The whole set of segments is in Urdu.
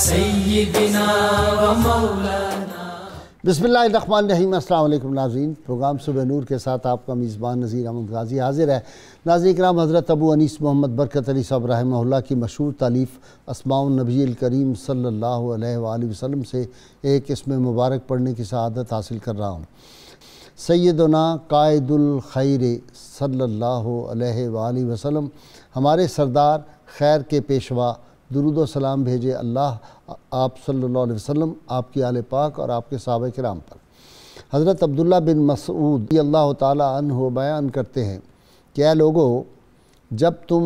سیدنا و مولانا۔ بسم اللہ الرحمن الرحیم۔ السلام علیکم ناظرین، پروگرام صبح نور کے ساتھ آپ کا میزبان نذیر احمد غازی حاضر ہے۔ ناظرین کرام، حضرت ابو انیس محمد برکت علی صاحب رحمہ اللہ کی مشہور تالیف اسماء النبی الکریم صلی اللہ علیہ وآلہ وسلم سے ایک اسم مبارک پڑھنے کی سعادت حاصل کر رہا ہوں۔ سیدنا قائد الخیر صلی اللہ علیہ وآلہ وسلم، ہمارے سردار خیر کے پیشوا، درود و سلام بھیجے اللہ آپ صلی اللہ علیہ وسلم، آپ کی آل پاک اور آپ کے صحابہ کرام پر۔ حضرت عبداللہ بن مسعود رضی اللہ تعالی عنہ بیان کرتے ہیں کہ اے لوگو، جب تم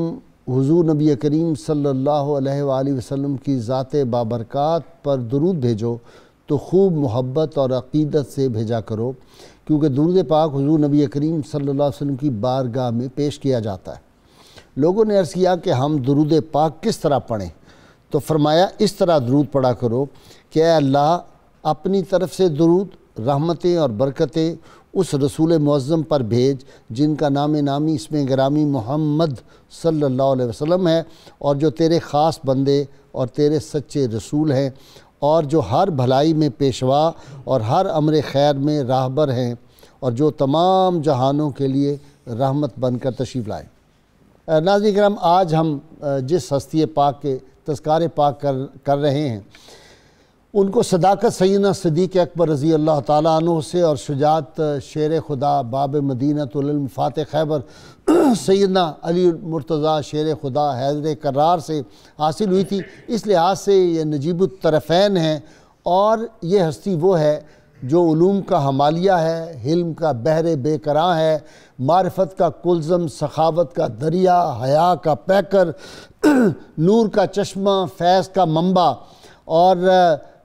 حضور نبی کریم صلی اللہ علیہ وآلہ وسلم کی ذات بابرکات پر درود بھیجو تو خوب محبت اور عقیدت سے بھیجا کرو، کیونکہ درود پاک حضور نبی کریم صلی اللہ علیہ وسلم کی بارگاہ میں پیش کیا جاتا ہے۔ لوگوں نے عرض کیا کہ ہم درود پاک کس طرح پڑھیں؟ تو فرمایا اس طرح درود پڑھا کرو کہ اے اللہ، اپنی طرف سے درود، رحمتیں اور برکتیں اس رسول معظم پر بھیج جن کا نام نامی اسم گرامی محمد صلی اللہ علیہ وسلم ہے، اور جو تیرے خاص بندے اور تیرے سچے رسول ہیں، اور جو ہر بھلائی میں پیشوا اور ہر امر خیر میں راہبر ہیں، اور جو تمام جہانوں کے لیے رحمت بن کر تشریف لائیں۔ ناظرین کرام، آج ہم جس ہستی پاک کے تذکار پاک کر رہے ہیں، ان کو صداقت سیدنا صدیق اکبر رضی اللہ تعالیٰ عنہ سے اور شجاعت شیر خدا باب مدینۃ العلم فاتح خیبر سیدنا علی مرتضیٰ شیر خدا حیدر کرار سے حاصل ہوئی تھی۔ اس لحاظ سے یہ نجیب الطرفین ہیں، اور یہ ہستی وہ ہے جو علوم کا حمالیہ ہے، علم کا بحر بے کراں ہے، معرفت کا کلزم، سخاوت کا دریا، حیا کا پیکر، نور کا چشمہ، فیض کا منبع، اور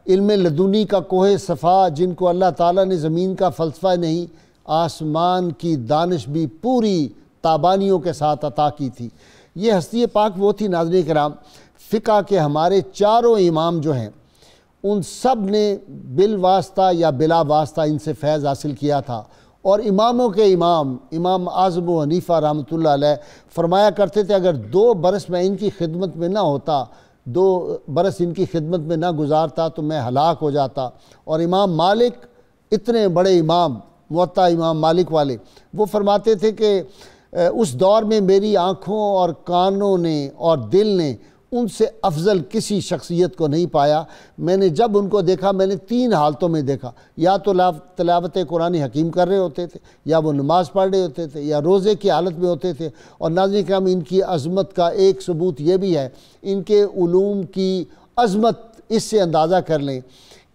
علم لدنی کا کوہ صفا، جن کو اللہ تعالیٰ نے زمین کا فلسفہ نہیں، آسمان کی دانش بھی پوری تابانیوں کے ساتھ عطا کی تھی۔ یہ ہستی پاک وہ تھی ناظرین کرام، فقہ کے ہمارے چاروں امام جو ہیں، ان سب نے بالواسطہ یا بلا واسطہ ان سے فیض حاصل کیا تھا۔ اور اماموں کے امام اعظم ابو حنیفہ رحمۃ اللہ علیہ فرمایا کرتے تھے، اگر 2 برس میں ان کی خدمت میں نہ ہوتا، 2 برس ان کی خدمت میں نہ گزارتا تو میں ہلاک ہو جاتا۔ اور امام مالک، اتنے بڑے امام، موطا امام مالک والے، وہ فرماتے تھے کہ اس دور میں میری آنکھوں اور کانوں نے اور دل نے ان سے افضل کسی شخصیت کو نہیں پایا۔ میں نے جب ان کو دیکھا، میں نے 3 حالتوں میں دیکھا، یا تو تلاوت قرآن حکیم کر رہے ہوتے تھے، یا وہ نماز پڑھ رہے ہوتے تھے، یا روزے کی حالت میں ہوتے تھے۔ اور ناظرین کرام، ان کی عظمت کا ایک ثبوت یہ بھی ہے، ان کے علوم کی عظمت اس سے اندازہ کر لیں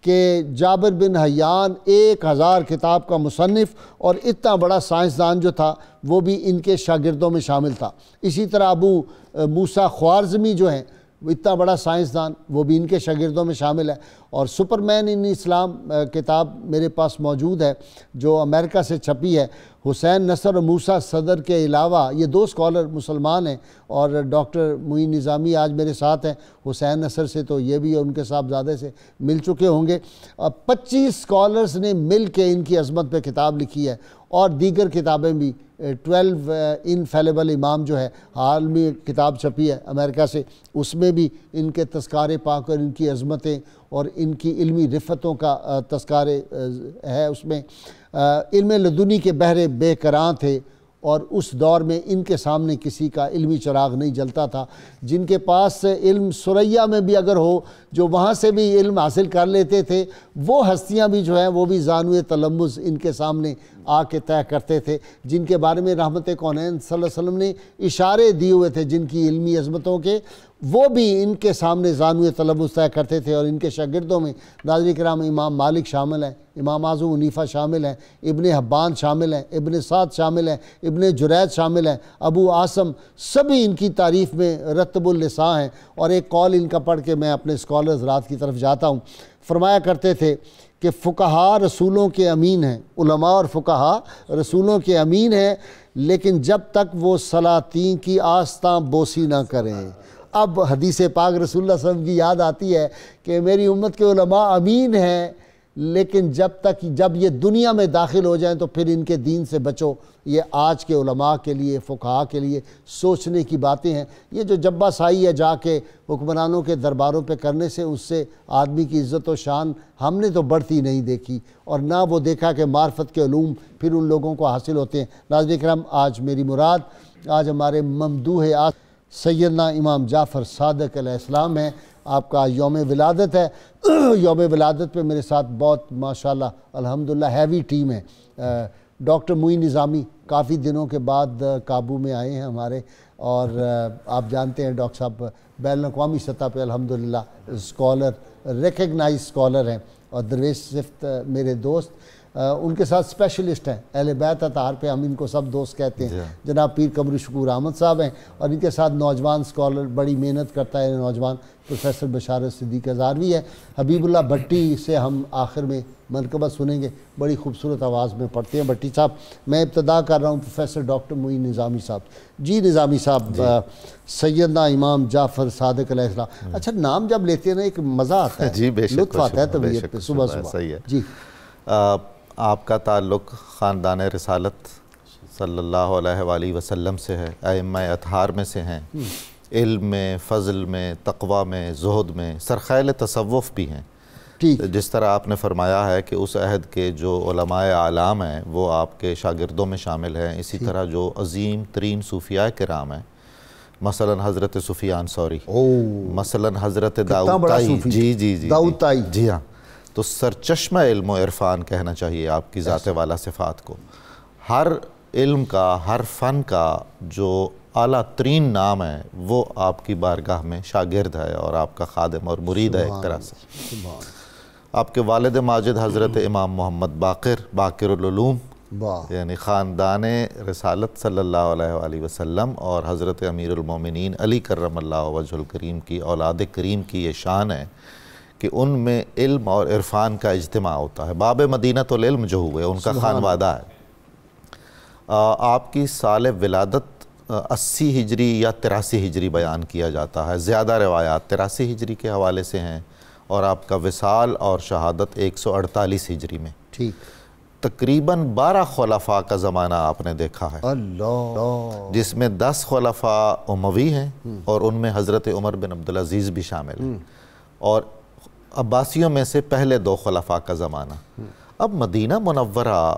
کہ جابر بن حیان 1000 کتاب کا مصنف اور اتنا بڑا سائنسدان جو تھا، وہ بھی ان کے شاگردوں میں شامل تھا۔ اسی طرح ابو موسیٰ خوارزمی جو ہیں، اتنا بڑا سائنسدان، وہ بھی ان کے شاگردوں میں شامل ہے۔ اور سپرمین ان اسلام کتاب میرے پاس موجود ہے، جو امریکہ سے چھپی ہے۔ حسین نصر اور موسیٰ صدر کے علاوہ یہ 2 اسکالر مسلمان ہیں، اور ڈاکٹر معین نظامی آج میرے ساتھ ہیں۔ حسین نصر سے تو یہ بھی ان کے صاحبزادے سے مل چکے ہوں گے۔ 25 اسکالرز نے مل کے ان کی عظمت پہ کتاب لکھی ہے، اور دیگر کتابیں بھی 12 انفیلیبل امام جو ہے، حال میں کتاب چھپی ہے امریکہ سے، اس میں بھی ان کے تذکار پاک اور ان کی عظمتیں اور ان کی علمی رفتوں کا تذکار ہے۔ اس میں علم لدنی کے بحر بے کراں تھے، اور اس دور میں ان کے سامنے کسی کا علمی چراغ نہیں جلتا تھا۔ جن کے پاس علم ثریا میں بھی اگر ہو، جو وہاں سے بھی علم حاصل کر لیتے تھے، وہ ہستیاں بھی جو ہیں وہ بھی زانوِ تلمذ ان کے سامنے آ کے طے کرتے تھے، جن کے بارے میں رحمت کونین صلی اللہ علیہ وسلم نے اشارے دیے ہوئے تھے، جن کی علمی عظمتوں کے، وہ بھی ان کے سامنے زانوِ تلمذ طے کرتے تھے۔ اور ان کے شاگردوں میں ناظرین کرام امام مالک شامل ہیں، امام اعظم حنیفہ شامل ہیں، ابن حبان شامل ہیں، ابن سعد شامل ہیں، ابن جرید شامل ہیں، ابو عاصم، سبھی ان کی تعریف میں رتب اللسان ہیں۔ اور ایک قول ان کا پڑھ کے میں اپنے اسکالرز رات کی طرف جاتا ہوں۔ فرمایا کرتے تھے کہ فقہا رسولوں کے امین ہیں، علماء اور فقہا رسولوں کے امین ہیں، لیکن جب تک وہ سلاطین کی آستاں بوسی نہ کریں۔ اب حدیث پاک رسول اللہ صلی اللہ علیہ وسلم کی یاد آتی ہے کہ میری امت کے علماء امین ہیں، لیکن جب یہ دنیا میں داخل ہو جائیں تو پھر ان کے دین سے بچو. یہ آج کے علماء کے لیے، فقہاء کے لیے سوچنے کی باتیں ہیں. یہ جو جبہ سائی ہے جا کے حکمرانوں کے درباروں پہ کرنے سے، اس سے آدمی کی عزت و شان ہم نے تو بڑھتی نہیں دیکھی، اور نہ وہ دیکھا کہ معرفت کے علوم پھر ان لوگوں کو حاصل ہوتے ہیں. ناظرین کرام، آج میری مراد، آج ہمارے ممدوح سیدنا امام جعفر صادق علیہ السلام ہیں. آپ کا یوم ولادت ہے. یوم ولادت پہ میرے ساتھ بہت ماشاءاللہ الحمدللہ ہیوی ٹیم ہے. ڈاکٹر معین نظامی کافی دنوں کے بعد قابو میں آئے ہیں ہمارے، اور آپ جانتے ہیں ڈاکٹر صاحب بین الاقوامی سطح پہ الحمدللہ اسکالر، ریکگنائز اسکالر ہیں. اور درویش صفت میرے دوست، ان کے ساتھ اسپیشلسٹ ہیں اہل بیت اطہار پہ، ہم ان کو سب دوست کہتے ہیں، جناب پیر قمر شکور احمد صاحب ہیں. اور ان کے ساتھ نوجوان اسکالر، بڑی محنت کرتا ہے نوجوان، پروفیسر بشارت صدیق ہزاروی ہے. حبیب اللہ بھٹی سے ہم آخر میں منقبت سنیں گے، بڑی خوبصورت آواز میں پڑھتے ہیں بھٹی صاحب. میں ابتدا کر رہا ہوں پروفیسر ڈاکٹر معین نظامی صاحب. جی نظامی صاحب، سیدنا امام جعفر صادق علیہ السلام، اچھا نام جب لیتے ہیں نا ایک مزہ آتا ہے، لطف آتا ہے طبیعت پہ صبح صبح. جی، آپ کا تعلق خاندان رسالت صلی اللہ علیہ وآلہ وسلم سے ہے، ائمہ اطہار میں سے ہیں، علم میں، فضل میں، تقوی میں، زہد میں، سرخیل تصوف بھی ہیں. جس طرح آپ نے فرمایا ہے کہ اس عہد کے جو علماء اعلام ہیں وہ آپ کے شاگردوں میں شامل ہیں، اسی طرح جو عظیم ترین صوفیاء کرام ہیں، مثلا حضرت سفیان ثوری، مثلا حضرت داؤد طائی، داؤد طائی، جی ہاں، تو سرچشمہ علم و عرفان کہنا چاہیے آپ کی ذات والا صفات کو. ہر علم کا، ہر فن کا جو اعلیٰ ترین نام ہے وہ آپ کی بارگاہ میں شاگرد ہے اور آپ کا خادم اور مرید ہے ایک طرح سے. آپ کے والد ماجد حضرت امام محمد باقر العلوم، یعنی خاندان رسالت صلی اللہ علیہ وآلہ وسلم اور حضرت امیر المومنین علی کرم اللہ وجہ الکریم کی اولاد کریم کی یہ شان ہے کہ ان میں علم اور عرفان کا اجتماع ہوتا ہے. باب مدینۃ العلم جو ہوئے ان کا خانوادہ ہے. آپ کی سال ولادت 80 ہجری یا 83 ہجری بیان کیا جاتا ہے، زیادہ روایات 83 ہجری کے حوالے سے ہیں، اور آپ کا وصال اور شہادت 148 ہجری میں. ٹھیک، تقریباً 12 خلفاء کا زمانہ آپ نے دیکھا ہے، جس میں 10 خلفاء اموی ہیں اور ان میں حضرت عمر بن عبدالعزیز بھی شامل ہیں، اور عباسیوں میں سے پہلے 2 خلفاء کا زمانہ. اب مدینہ منورہ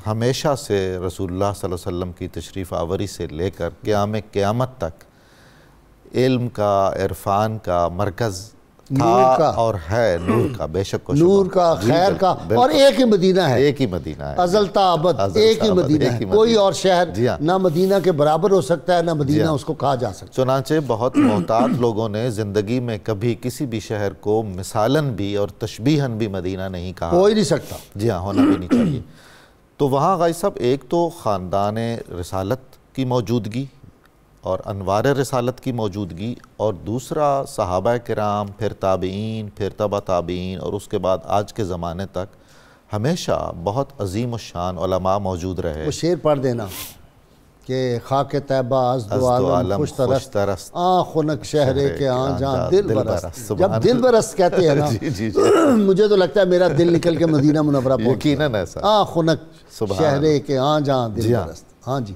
ہمیشہ سے رسول اللہ صلی اللہ علیہ وسلم کی تشریف آوری سے لے کر قیامت تک علم کا، عرفان کا مرکز تھا اور ہے، نور کا، بے شک و شبہ، نور کا، خیر کا، اور ایک ہی مدینہ ہے، ایک ہی مدینہ ہے، ازل تا ابد ایک ہی مدینہ ہے. کوئی اور شہر نہ مدینہ کے برابر ہو سکتا ہے، نہ مدینہ اس کو کہا جا سکتا. چنانچہ بہت محتاط لوگوں نے زندگی میں کبھی کسی بھی شہر کو مثالاً بھی اور تشبیہاً بھی مدینہ نہیں کہا. ہو ہی نہیں سکتا. جی ہاں، ہونا بھی نہیں چاہیے. تو وہاں غازی صاحب ایک تو خاندان رسالت کی موجودگی اور انوار رسالت کی موجودگی، اور دوسرا صحابہ کرام، پھر تابعین، پھر تبع تابعین، اور اس کے بعد آج کے زمانے تک ہمیشہ بہت عظیم الشان علماء موجود رہے. وہ شعر پڑھ دینا کہ خاک طیبہ از دو عالم خوش ترست، آن خنک شہرے کے آن جان دل برست. جب دل برست کہتے ہیں نا، مجھے تو لگتا ہے میرا دل نکل کے مدینہ منورہ پہنچ. یقیناً ایسا. آن خنک شہرے کے آن جان دل برست. ہاں جی،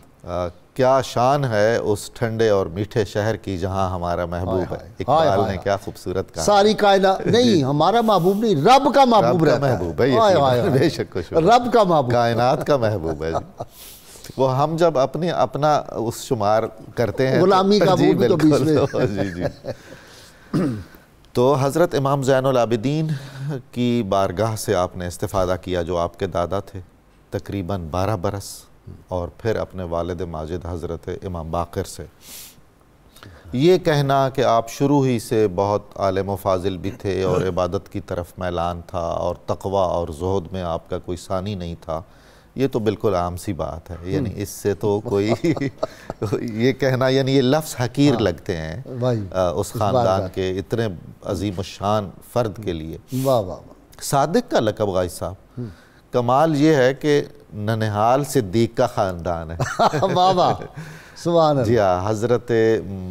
کیا شان ہے اس ٹھنڈے اور میٹھے شہر کی جہاں ہمارا محبوب ہے. اقبال نے کیا خوبصورت کہا. ساری کائنات نہیں، ہمارا محبوب نہیں، رب کا محبوب رہتا ہے. بے شک رب کا محبوب، کائنات کا محبوب ہے. وہ ہم جب اپنا اس شمار کرتے ہیں غلامی کا وہ بھی تو بیچ میں. جی جی. تو حضرت امام زین العابدین کی بارگاہ سے آپ نے استفادہ کیا، جو آپ کے دادا تھے، تقریباً 12 برس، اور پھر اپنے والد ماجد حضرت امام باقر سے. یہ کہنا کہ آپ شروع ہی سے بہت عالم و فاضل بھی تھے اور عبادت کی طرف میلان تھا اور تقوی اور زہد میں آپ کا کوئی ثانی نہیں تھا، یہ تو بالکل عام سی بات ہے. یعنی اس سے تو کوئی یہ کہنا، یعنی یہ لفظ حقیر لگتے ہیں اس خاندان کے اتنے عظیم الشان فرد کے لیے. واہ واہ. صادق کا لقب غازی صاحب، کمال یہ ہے کہ ننہال صدیق کا خاندان ہے۔ واہ واہ، سبحان اللہ۔ جی ہاں، حضرت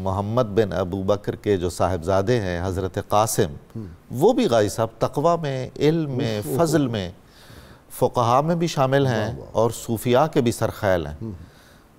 محمد بن ابو بکر کے جو صاحبزادے ہیں حضرت قاسم، وہ بھی غازی صاحب تقویٰ میں، علم میں، فضل میں، فقہاء میں بھی شامل ہیں اور صوفیاء کے بھی سرخیل ہیں۔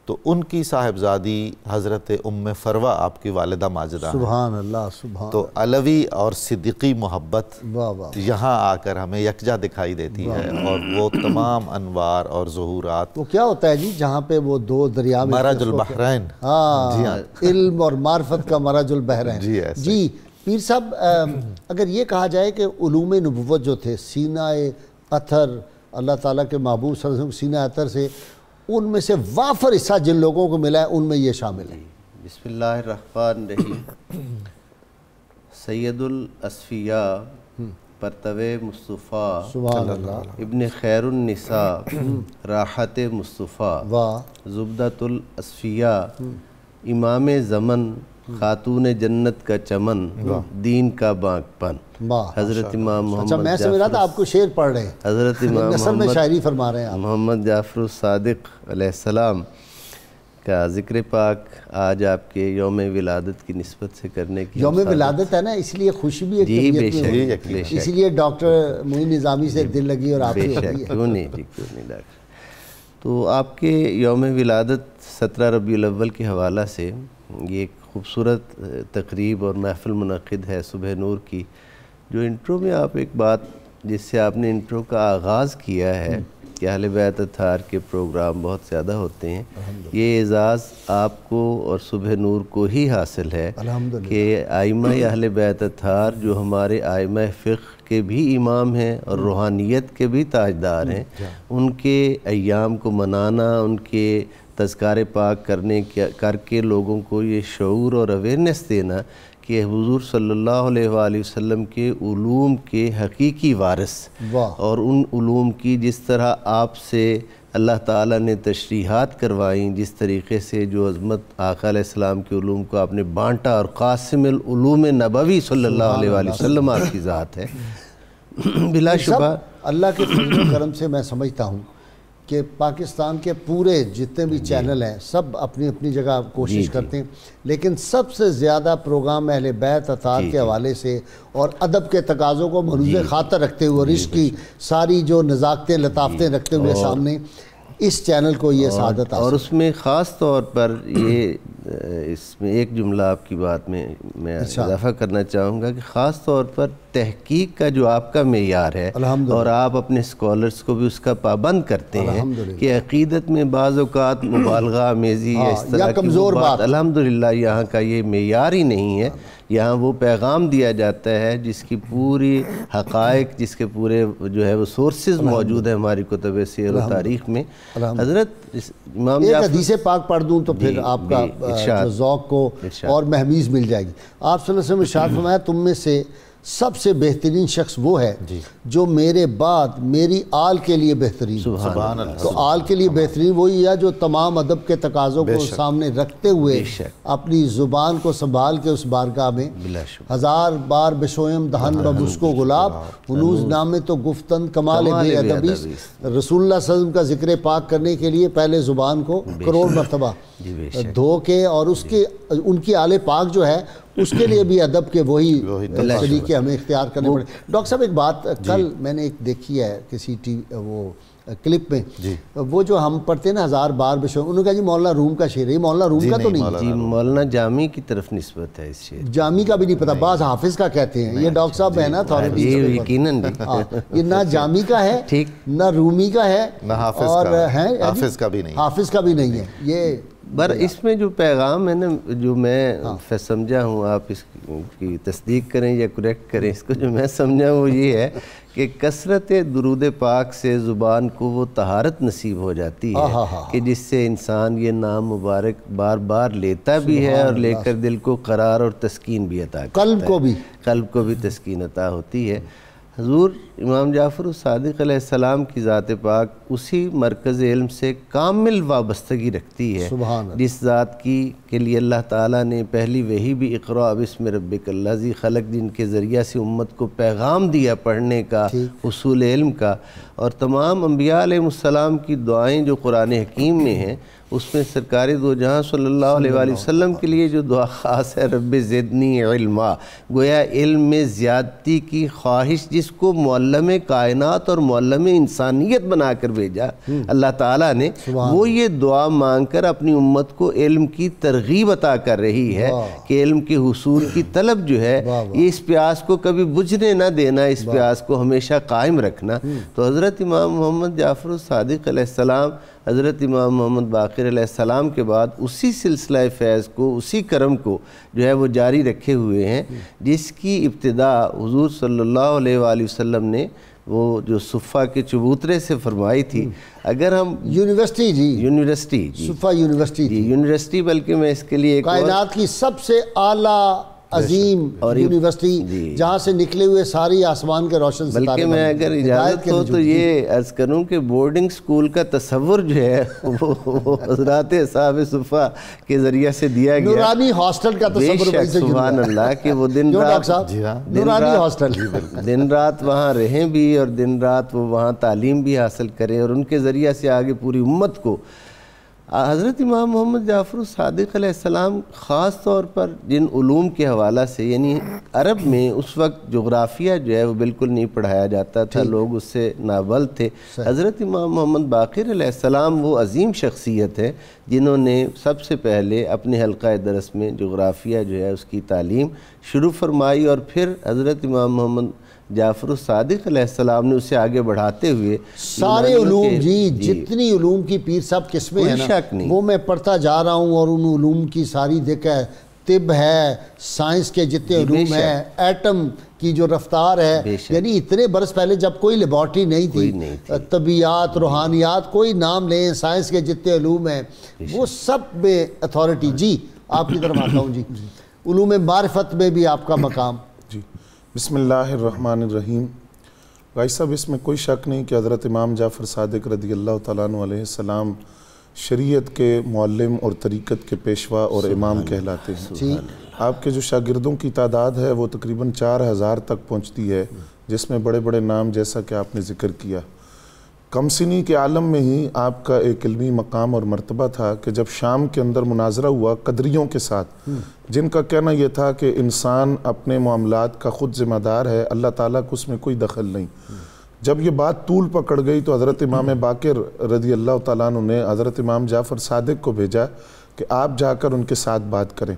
تو ان کی صاحبزادی حضرت ام فروہ آپ کی والدہ ماجدہ ہیں۔ سبحان اللہ، سبحان تو علوی اور صدیقی محبت واہ واہ۔ یہاں آ کر ہمیں یکجا دکھائی دیتی ہے، اور وہ تمام انوار اور ظہورات وہ کیا ہوتا ہے جی جہاں پہ وہ دو دریا میں مرج البحرین، ہاں، علم اور معرفت کا مرج البحرین۔ جی ایسے۔ جی پیر صاحب، اگر یہ کہا جائے کہ علوم نبوت جو تھے سینہ اطہر، اللہ تعالیٰ کے محبوب صلی اللہ علیہ وسلم سینہ اطہر سے، ان میں سے وافر حصہ جن لوگوں کو ملا ہے ان میں یہ شامل ہے۔ بسم اللہ الرحمن الرحیم۔ سید الاصفیاء، پرتو مصطفیٰ، سبحان اللہ، ابن خیر النساء، راحت مصطفیٰ، واہ، زبدۃ الاصفیاء، امام زمن، خاتون جنت کا چمن، دین کا بانک پن، واہ۔ حضرت امام اچھا، محمد میں سمجھ رہا تھا آپ کو شعر پڑھ رہے ہیں، حضرت امام نثر میں شاعری فرما رہے ہیں آپ۔ محمد جعفر الصادق علیہ السلام کا ذکر پاک آج آپ کے یوم ولادت کی نسبت سے کرنے کی یوم ولادت ہے نا، اس لیے خوشی بھی ایک جی بے طبیعت میں ہوئی، شک، بے شک، اس لیے ڈاکٹر معین نظامی سے دل لگی اور آپ بے کی شک، ہوئی ہے۔ کیوں نہیں جی، کیوں نہیں ڈاکٹر۔ تو آپ کے یوم ولادت 17 ربیع الاول کے حوالہ سے یہ ایک خوبصورت تقریب اور محفل منعقد ہے صبح نور کی، جو انٹرو میں آپ ایک بات جس سے آپ نے انٹرو کا آغاز کیا ہے کہ اہل بیت اطہار کے پروگرام بہت زیادہ ہوتے ہیں، یہ اعزاز آپ کو اور صبح نور کو ہی حاصل ہے الحمدللہ۔ کہ آئمہ اہل بیت اطہار جو ہمارے آئمہ فقہ کے بھی امام ہیں اور روحانیت کے بھی تاجدار ہیں، ان کے ایام کو منانا، ان کے تذکار پاک کر کے لوگوں کو یہ شعور اور اویئرنیس دینا کہ حضور صلی اللہ علیہ وآلہ وسلم کے علوم کے حقیقی وارث، واہ، اور ان علوم کی جس طرح آپ سے اللہ تعالیٰ نے تشریحات کروائیں، جس طریقے سے جو عظمت آقا علیہ السلام کے علوم کو آپ نے بانٹا، اور قاسم العلوم نبوی صلی اللہ علیہ وآلہ وسلم آپ کی ذات ہے، بلا شبہ اللہ کے فضل و کرم سے میں سمجھتا ہوں کہ پاکستان کے پورے جتنے بھی چینل ہیں سب اپنی اپنی جگہ کوشش کرتے ہیں، لیکن سب سے زیادہ پروگرام اہل بیت اطہار کے حوالے سے اور ادب کے تقاضوں کو مروز خاطر رکھتے ہوئے، رشق کی ساری جو نزاکتیں لطافتیں رکھتے ہوئے سامنے اس چینل کو یہ سعادت اور اس میں خاص طور پر یہ اس میں ایک جملہ آپ کی بات میں اضافہ کرنا چاہوں گا کہ خاص طور پر تحقیق کا جو آپ کا معیار ہے، اور آپ اپنے اسکالرز کو بھی اس کا پابند کرتے ہیں کہ عقیدت میں بعض اوقات مبالغہ آمیزی یا اس طرح کی کمزور بات، الحمدللہ یہاں کا یہ معیار ہی نہیں ہے۔ یہاں وہ پیغام دیا جاتا ہے جس کی پوری حقائق، جس کے پورے جو ہے وہ سورسز موجود ہیں ہماری کتب سیر و تاریخ میں۔ حضرت امام ایک حدیث پاک پڑھ دوں تو پھر آپ کا جو ذوق کو اور مہمیز مل جائے گی۔ آپ صلی اللہ علیہ وسلم ارشاد فرمایا تم میں سے سب سے بہترین شخص وہ ہے جو میرے بعد میری آل کے لیے بہترین، سبحان اللہ۔ تو آل کے لیے بہترین وہی ہے جو تمام ادب کے تقاضوں کو سامنے رکھتے ہوئے اپنی زبان کو سنبھال کے اس بارگاہ میں ہزار بار بشویم دہن بمسک و گلاب ہنوز نامے تو گفتن کمال بے ادبیس، رسول اللہ صلی اللہ علیہ وسلم کا ذکر پاک کرنے کے لیے پہلے زبان کو کروڑ مرتبہ دھو کے، اور اس کے ان کی آل پاک جو ہے اس کے لیے بھی ادب کے وہی طریقے ہمیں اختیار کرنے پڑے۔ ڈاکٹر صاحب ایک بات کل میں نے ایک دیکھی ہے کسی وہ کلپ میں، وہ جو ہم پڑھتے ہیں نا ہزار بار بشو، انہوں نے کہا جی مولانا روم کا شعر ہے، یہ مولانا روم کا تو نہیں، جی مولانا جامی کی طرف نسبت ہے اس شعر، جامی کا بھی نہیں پتہ، بعض حافظ کا کہتے ہیں، یہ ڈاکٹر صاحب ہے نا اتھارٹی، یہ یقیناً یہ نہ جامی کا ہے نہ رومی کا ہے نہ حافظ کا بھی نہیں، حافظ کا بھی نہیں ہے۔ یہ بر اس میں جو پیغام ہے نا، جو میں سمجھا ہوں، آپ اس کی تصدیق کریں یا کریکٹ کریں، اس کو جو میں سمجھا وہ یہ ہے کہ کثرت درود پاک سے زبان کو وہ طہارت نصیب ہو جاتی ہے کہ جس سے انسان یہ نام مبارک بار بار لیتا بھی ہے، اور لے کر دل کو قرار اور تسکین بھی عطا کرتا ہے، قلب کو بھی تسکین عطا ہوتی ہے۔ حضور امام جعفر الصادق علیہ السلام کی ذات پاک اسی مرکز علم سے کامل وابستگی رکھتی ہے سبحان اللہ۔ جس ذات کی کے لیے اللہ تعالیٰ نے پہلی وحی بھی اقرأ بسم ربک الذی خلق جن کے ذریعہ سے امت کو پیغام دیا پڑھنے کا، اصول علم کا، اور تمام انبیاء علیہ السلام کی دعائیں جو قرآن حکیم میں ہیں، اس میں سرکار دو جہاں صلی اللہ علیہ وآلہ وسلم کے لیے جو دعا خاص ہے رب زدنی علما، گویا علم میں زیادتی کی خواہش جس کو معلم کائنات اور معلم انسانیت بنا کر بھیجا اللہ تعالیٰ نے، وہ یہ دعا مانگ کر اپنی امت کو علم کی ترغیب عطا کر رہی ہے کہ علم کے حصول کی طلب جو ہے یہ اس پیاس کو کبھی بجھنے نہ دینا، اس پیاس کو ہمیشہ قائم رکھنا۔ تو حضرت امام محمد جعفر الصادق علیہ السلام حضرت امام محمد باقر علیہ السلام کے بعد اسی سلسلہ فیض کو، اسی کرم کو جو ہے وہ جاری رکھے ہوئے ہیں، جس کی ابتدا حضور صلی اللہ علیہ وآلہ وسلم نے وہ جو صفہ کے چبوترے سے فرمائی تھی۔ اگر ہم یونیورسٹی یونیورسٹی صفہ یونیورسٹی بلکہ میں اس کے لیے کائنات کی سب سے اعلیٰ عظیم یونیورسٹی جہاں سے نکلے ہوئے ساری آسمان کے روشن ستارے، بلکہ میں اگر اجازت ہو تو یہ عرض کروں کہ بورڈنگ سکول کا تصور جو ہے وہ حضرات اصحاب صفہ کے ذریعہ سے دیا گیا، نورانی ہاسٹل کا تصور، سبحان اللہ، کہ وہ دن رات وہاں رہیں بھی اور دن رات وہ وہاں تعلیم بھی حاصل کریں اور ان کے ذریعہ سے آگے پوری امت کو۔ حضرت امام محمد جعفر الصادق علیہ السلام خاص طور پر جن علوم کے حوالہ سے، یعنی عرب میں اس وقت جغرافیہ جو ہے وہ بالکل نہیں پڑھایا جاتا تھا، لوگ اس سے نابلد تھے۔ حضرت امام محمد باقر علیہ السلام وہ عظیم شخصیت ہے جنہوں نے سب سے پہلے اپنے حلقہ درس میں جغرافیہ جو ہے اس کی تعلیم شروع فرمائی، اور پھر حضرت امام محمد جعفر الصادق علیہ السلام نے اسے آگے بڑھاتے ہوئے سارے علوم جتنی علوم کی پیر صاحب قسمیں ہیں نا وہ میں پڑھتا جا رہا ہوں، اور ان علوم کی ساری دیکھا ہے، طب ہے، سائنس کے جتنے علوم ہیں، ایٹم کی جو رفتار ہے، یعنی اتنے برس پہلے جب کوئی لیبارٹری نہیں تھی، طبیعیات، روحانیات، کوئی نام لیں، سائنس کے جتنے علوم ہیں وہ سب میں اتھارٹی۔ جی آپ کی طرف آتا ہوں جی، علوم معرفت میں بھی آپ کا مقام۔ بسم اللہ الرحمن الرحیم۔ بھائی صاحب اس میں کوئی شک نہیں کہ حضرت امام جعفر صادق رضی اللہ تعالیٰ عنہ علیہ السلام شریعت کے معلم اور طریقت کے پیشوا اور امام کہلاتے ہیں۔ آپ کے جو شاگردوں کی تعداد ہے وہ تقریباً 4000 تک پہنچتی ہے، جس میں بڑے بڑے نام جیسا کہ آپ نے ذکر کیا۔ کم سنی کے عالم میں ہی آپ کا ایک علمی مقام اور مرتبہ تھا کہ جب شام کے اندر مناظرہ ہوا قدریوں کے ساتھ، جن کا کہنا یہ تھا کہ انسان اپنے معاملات کا خود ذمہ دار ہے، اللہ تعالیٰ کو اس میں کوئی دخل نہیں۔ جب یہ بات طول پکڑ گئی تو حضرت امام باقر رضی اللہ تعالیٰ عنہ نے حضرت امام جعفر صادق کو بھیجا کہ آپ جا کر ان کے ساتھ بات کریں۔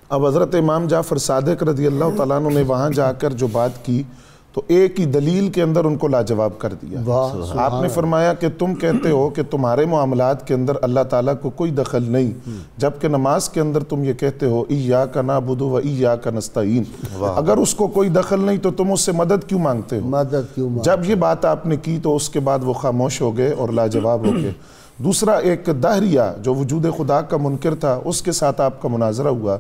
اب حضرت امام جعفر صادق رضی اللہ تعالیٰ عنہ نے وہاں جا کر جو بات کی تو ایک ہی دلیل کے اندر ان کو لاجواب کر دیا۔ آپ نے فرمایا کہ تم کہتے ہو کہ تمہارے معاملات کے اندر اللہ تعالیٰ کو کوئی دخل نہیں، جبکہ نماز کے اندر تم یہ کہتے ہو ایاک نعبد و ایاک نستعین، اگر اس کو کوئی دخل نہیں تو تم اس سے مدد کیوں مانگتے ہو؟ جب یہ بات آپ نے کی تو اس کے بعد وہ خاموش ہو گئے اور لاجواب ہو گئے۔ دوسرا ایک دہریہ جو وجود خدا کا منکر تھا، اس کے ساتھ آپ کا مناظرہ ہوا۔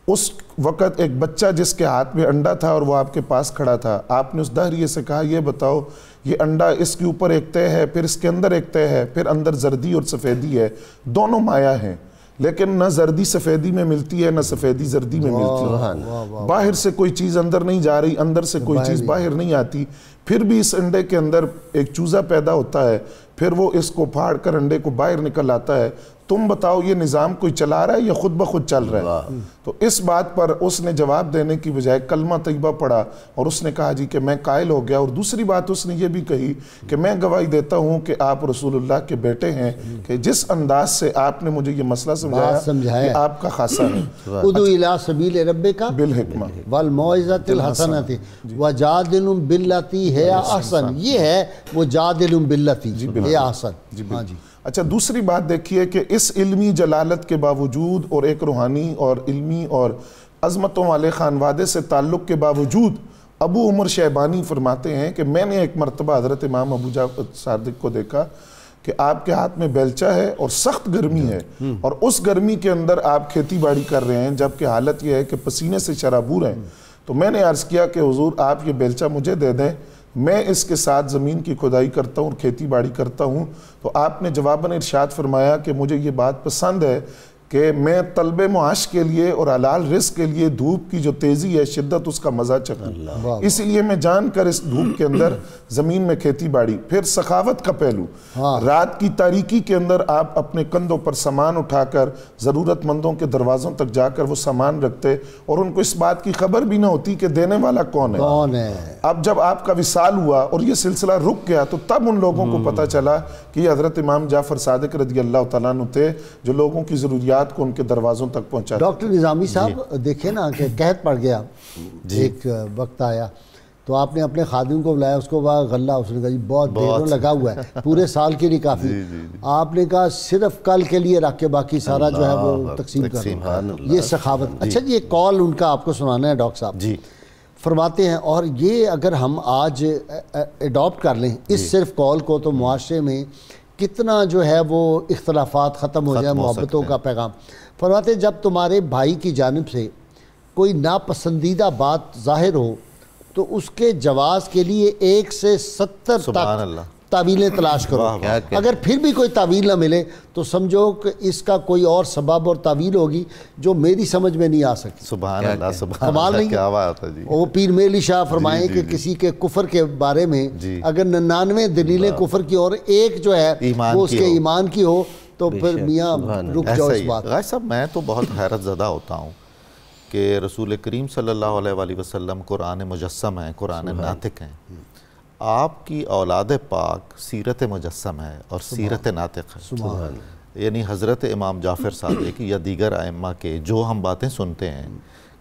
اس وقت ایک بچہ جس کے ہاتھ میں انڈا تھا اور وہ آپ کے پاس کھڑا تھا، آپ نے اس دہریے سے کہا یہ بتاؤ یہ انڈا اس کے اوپر ایک تہ ہے، پھر اس کے اندر ایک تہ ہے، پھر اندر زردی اور سفیدی ہے، دونوں مایا ہیں، لیکن نہ زردی سفیدی میں ملتی ہے نہ سفیدی زردی میں ملتی ہے، باہر سے کوئی چیز اندر نہیں جا رہی، اندر سے کوئی چیز باہر نہیں آتی، پھر بھی اس انڈے کے اندر ایک چوزا پیدا ہوتا ہے، پھر وہ اس کو پھاڑ کر انڈے کو باہر نکل آتا ہے، تم بتاؤ یہ نظام کوئی چلا رہا ہے یا خود بخود چل رہا ہے؟ تو اس بات پر اس نے جواب دینے کی بجائے کلمہ طیبہ پڑھا اور اس نے کہا جی کہ میں قائل ہو گیا، اور دوسری بات اس نے یہ بھی کہی کہ میں گواہی دیتا ہوں کہ آپ رسول اللہ کے بیٹے ہیں، کہ جس انداز سے آپ نے مجھے یہ مسئلہ سمجھایا یہ آپ کا خاصہ ہے۔ ادعو الی سبیل ربک بالحکمہ والموعظۃ الحسنۃ وجادلہم باللتی ہی احسن، یہ ہے وجادلہم باللتی ہی احسن۔ ہاں جی اچھا دوسری بات دیکھیے کہ اس علمی جلالت کے باوجود اور ایک روحانی اور علمی اور عظمتوں والے خانوادے سے تعلق کے باوجود ابو عمر شیبانی فرماتے ہیں کہ میں نے ایک مرتبہ حضرت امام ابو جعفر صادق کو دیکھا کہ آپ کے ہاتھ میں بیلچہ ہے اور سخت گرمی ہے، اور اس گرمی کے اندر آپ کھیتی باڑی کر رہے ہیں، جبکہ حالت یہ ہے کہ پسینے سے شرابور ہیں۔ تو میں نے عرض کیا کہ حضور آپ یہ بیلچہ مجھے دے دیں، میں اس کے ساتھ زمین کی کھدائی کرتا ہوں اور کھیتی باڑی کرتا ہوں۔ تو آپ نے جواباً ارشاد فرمایا کہ مجھے یہ بات پسند ہے کہ میں طلب معاش کے لیے اور حلال رزق کے لیے دھوپ کی جو تیزی ہے، شدت، اس کا مزہ چکھوں، اسی لیے میں جان کر اس دھوپ کے اندر زمین میں کھیتی باڑی۔ پھر سخاوت کا پہلو، رات کی تاریکی کے اندر آپ اپنے کندھوں پر سامان اٹھا کر ضرورت مندوں کے دروازوں تک جا کر وہ سامان رکھتے، اور ان کو اس بات کی خبر بھی نہ ہوتی کہ دینے والا کون ہے۔ اب جب آپ کا وصال ہوا اور یہ سلسلہ رک گیا تو تب ان لوگوں کو پتہ چلا کہ یہ حضرت امام جعفر صادق رضی اللہ تعالیٰ عنہ تھے جو لوگوں کی ضروریات کو ان کے دروازوں تک پہنچا۔ ڈاکٹر نظامی صاحب دیکھیں نا کہ قحط پڑ گیا، ایک وقت آیا تو آپ نے اپنے خادم کو بلایا، اس کو کہا غلہ، اس نے کہا جی بہت دیروں لگا ہوا ہے، پورے سال کے لیے کافی۔ آپ نے کہا صرف کل کے لیے رکھ کے باقی سارا جو ہے وہ تقسیم کرنا، یہ سخاوت۔ اچھا جی ایک کال ان کا آپ کو سنانا ہے ڈاکٹر صاحب جی، فرماتے ہیں، اور یہ اگر ہم آج ایڈاپٹ کر لیں اس صرف کال کو تو معاشرے میں کتنا جو ہے وہ اختلافات ختم ہو جائے، محبتوں کا پیغام۔ فرماتے ہیں جب تمہارے بھائی کی جانب سے کوئی ناپسندیدہ بات ظاہر ہو تو اس کے جواز کے لیے 1 سے 70 تک تعویلیں تلاش کرو، اگر پھر بھی کوئی تعویل نہ ملے تو سمجھو کہ اس کا کوئی اور سبب اور تعویل ہوگی جو میری سمجھ میں نہیں آ سکتی۔ سبحان اللہ، سبحان اللہ، کیا بات ہے جی۔ وہ پیر میلی شاہ فرمائیں کہ کسی کے کفر کے بارے میں اگر 99 دلیلیں کفر کی اور ایک جو ہے وہ اس کے ایمان کی ہو تو پھر میاں رک جاؤ اس بات۔ غازی صاحب میں تو بہت حیرت زدہ ہوتا ہوں کہ رسول کریم صلی اللہ علیہ وآلہ وسلم قرآن مجسم ہیں، قرآن ناطق ہیں، آپ کی اولاد پاک سیرت مجسم ہے اور سیرت ناطق ہے، یعنی حضرت امام جعفر صادق یا دیگر ائمہ کے جو ہم باتیں سنتے ہیں،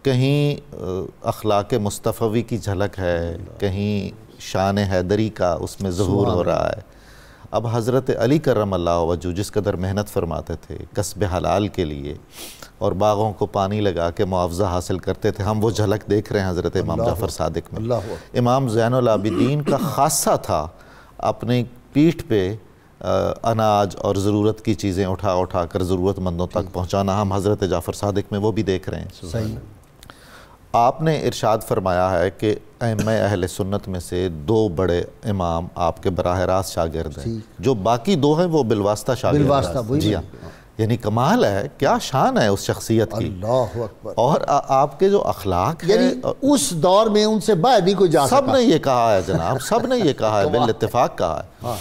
کہیں اخلاق مصطفی کی جھلک ہے، کہیں شان حیدری کا اس میں ظہور ہو رہا ہے۔ اب حضرت علی کرم اللہ وجہ جس قدر محنت فرماتے تھے کسب حلال کے لیے اور باغوں کو پانی لگا کے معاوضہ حاصل کرتے تھے، ہم وہ جھلک دیکھ رہے ہیں حضرت امام جعفر صادق میں۔ امام زین العابدین کا خاصہ تھا اپنی پیٹھ پہ اناج اور ضرورت کی چیزیں اٹھا اٹھا کر ضرورت مندوں تک پہنچانا، ہم حضرت جعفر صادق میں وہ بھی دیکھ رہے ہیں۔ آپ نے ارشاد فرمایا ہے کہ ائمہ اہل سنت میں سے 2 بڑے امام آپ کے براہ راست شاگرد ہیں، جو باقی 2 ہیں وہ بالواسطہ شاگرد ہیں۔ جی ہاں، یعنی کمال ہے، کیا شان ہے اس شخصیت کی، اللہ اکبر۔ اور آپ کے جو اخلاق ہیں، یعنی اس دور میں ان سے باہر نہیں کوئی جا سکتا، سب نے یہ کہا ہے جناب، سب نے یہ کہا ہے، بالاتفاق کہا ہے۔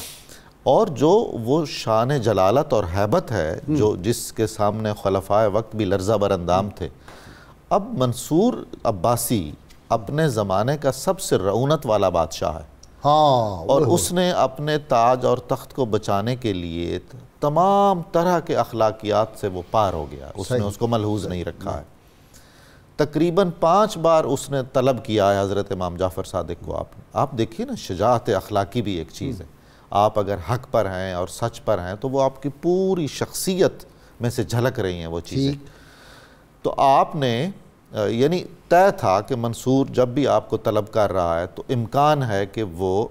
اور جو وہ شان جلالت اور ہیبت ہے جو جس کے سامنے خلفائے وقت بھی لرزہ بر اندام تھے۔ اب منصور عباسی اپنے زمانے کا سب سے رعونت والا بادشاہ ہے، اور اس نے اپنے تاج اور تخت کو بچانے کے لیے تمام طرح کے اخلاقیات سے وہ پار ہو گیا، اس نے اس کو ملحوظ نہیں رکھا ہے۔ تقریباً 5 بار اس نے طلب کیا ہے حضرت امام جعفر صادق کو۔ آپ دیکھیے نا، شجاعت اخلاقی بھی ایک چیز ہے، آپ اگر حق پر ہیں اور سچ پر ہیں تو وہ آپ کی پوری شخصیت میں سے جھلک رہی ہیں وہ چیزیں۔ تو آپ نے یعنی طے تھا کہ منصور جب بھی آپ کو طلب کر رہا ہے تو امکان ہے کہ وہ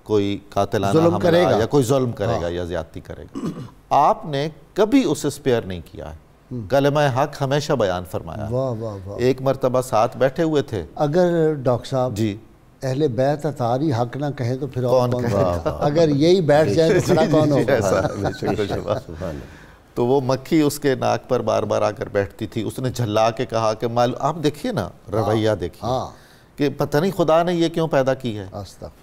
کوئی قاتلانہ حملہ یا کوئی ظلم کرے گا یا زیادتی کرے گا۔ آپ نے کبھی اسے سپیئر نہیں کیا ہے، کلمہ حق ہمیشہ بیان فرمایا۔ ایک مرتبہ ساتھ بیٹھے ہوئے تھے، اگر ڈاکٹر صاحب جی اہل بیت اطہاری حق نہ کہیں تو پھر اور کون کہے گا؟ اگر یہی بیٹھ جائے تو کھڑا کون ہوگا؟ تو وہ مکھی اس کے ناک پر بار بار آ کر بیٹھتی تھی، اس نے جھلا کے کہا کہ آپ دیکھیے نا رویہ دیکھیے کہ پتہ نہیں خدا نے یہ کیوں پیدا کی ہے۔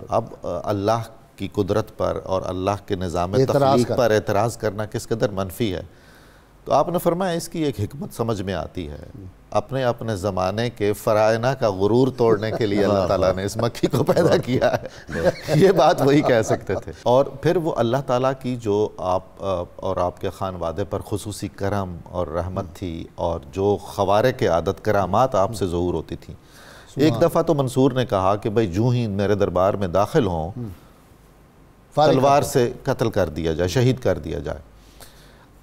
اب اللہ کی قدرت پر اور اللہ کے نظام تخلیق پر اعتراض کرنا کس قدر منفی ہے۔ تو آپ نے فرمایا اس کی ایک حکمت سمجھ میں آتی ہے، اپنے زمانے کے فرائنہ کا غرور توڑنے کے لیے اللہ تعالیٰ نے اس مکھی کو پیدا کیا ہے، یہ بات وہی کہہ سکتے تھے۔ اور پھر وہ اللہ تعالیٰ کی جو آپ اور آپ کے خانوادے پر خصوصی کرم اور رحمت تھی، اور جو خوارق عادت کرامات آپ سے ظہور ہوتی تھیں۔ ایک دفعہ تو منصور نے کہا کہ بھئی جو ہی میرے دربار میں داخل ہوں تلوار سے قتل کر دیا جائے، شہید کر دیا جائے۔